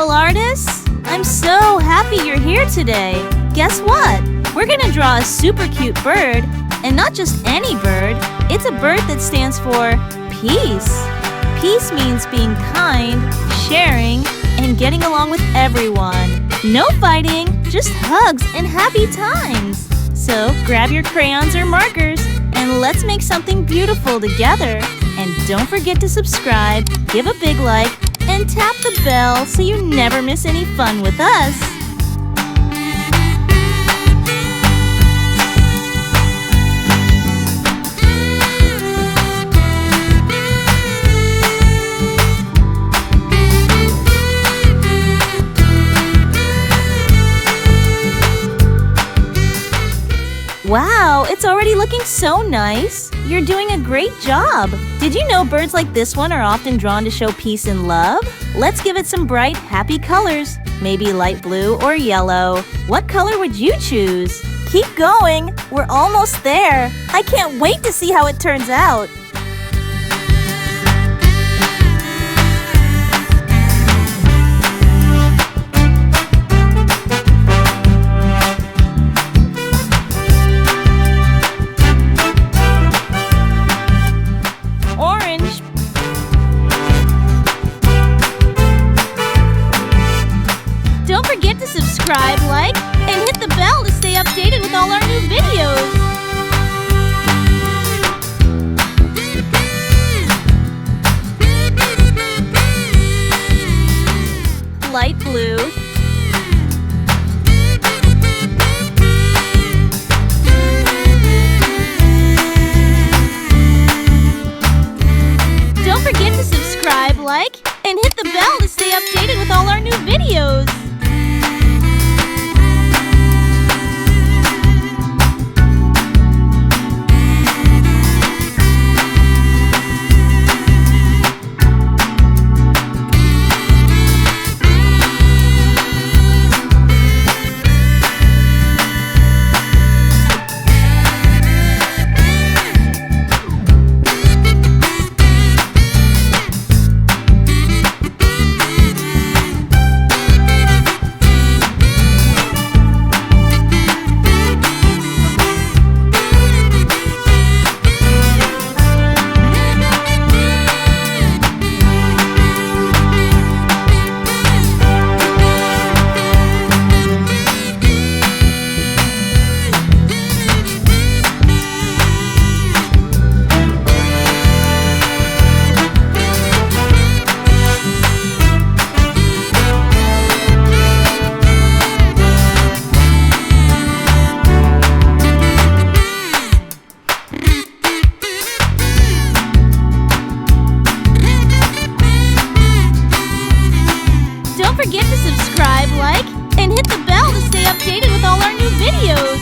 travel artists! I'm so happy you're here today. Guess what? We're gonna draw a super cute bird, and not just any bird. It's a bird that stands for peace. Peace means being kind, sharing, and getting along with everyone. No fighting, just hugs and happy times. So grab your crayons or markers and let's make something beautiful together. And don't forget to subscribe, give a big like, and tap the bell so you never miss any fun with us. Wow, it's already looking so nice. You're doing a great job. Did you know birds like this one are often drawn to show peace and love? Let's give it some bright, happy colors. Maybe light blue or yellow. What color would you choose? Keep going. We're almost there. I can't wait to see how it turns out. Don't forget to subscribe, like, and hit the bell to stay updated with all our new videos. Light blue. Don't forget to subscribe, like, and hit the bell to stay updated with all our new videos. Don't forget to subscribe, like, and hit the bell to stay updated with all our new videos.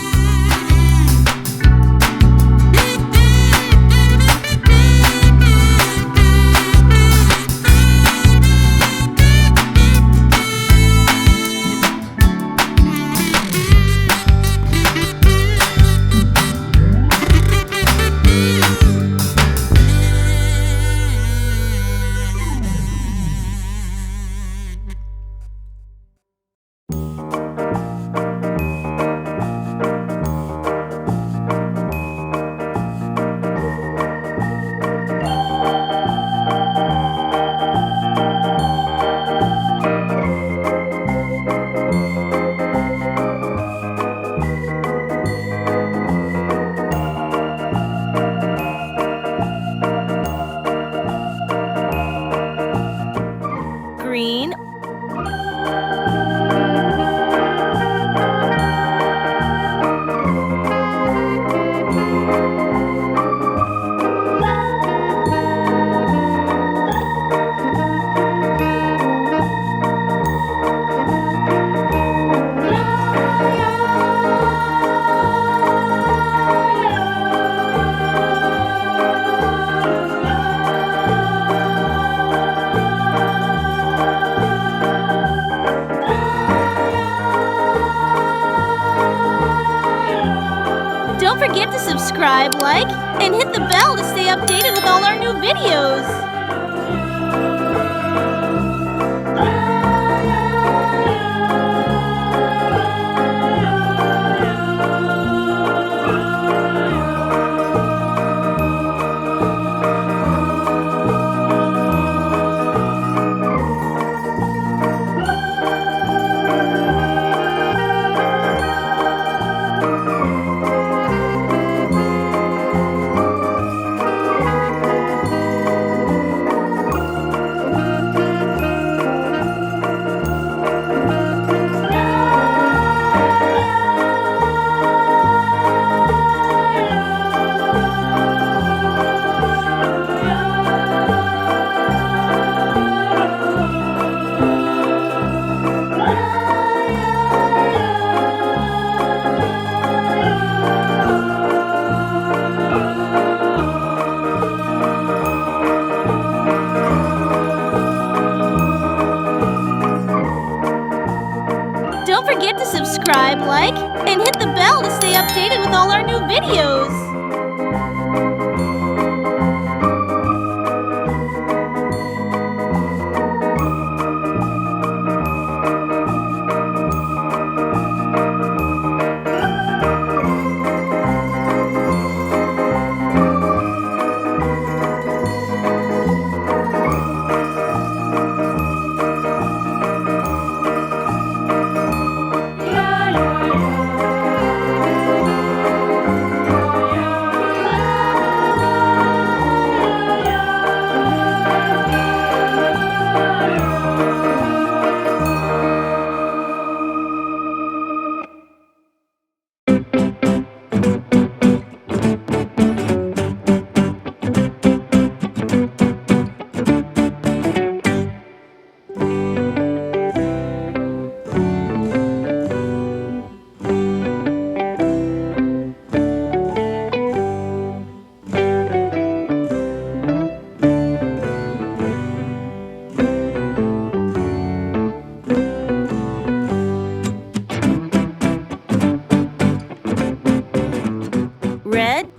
Green. Don't forget to subscribe, like, and hit the bell to stay updated with all our new videos. subscribe, like, and hit the bell to stay updated with all our new videos. Red,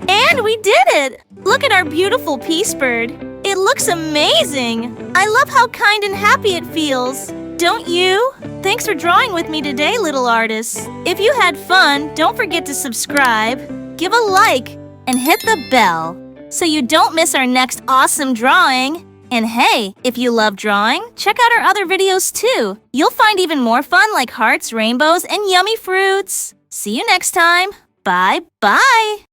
and we did it! Look at our beautiful peace bird. It looks amazing! I love how kind and happy it feels. Don't you? Thanks for drawing with me today, little artists. If you had fun, don't forget to subscribe, give a like, and hit the bell so you don't miss our next awesome drawing. And hey, if you love drawing, check out our other videos too. You'll find even more fun like hearts, rainbows, and yummy fruits. See you next time. Bye-bye.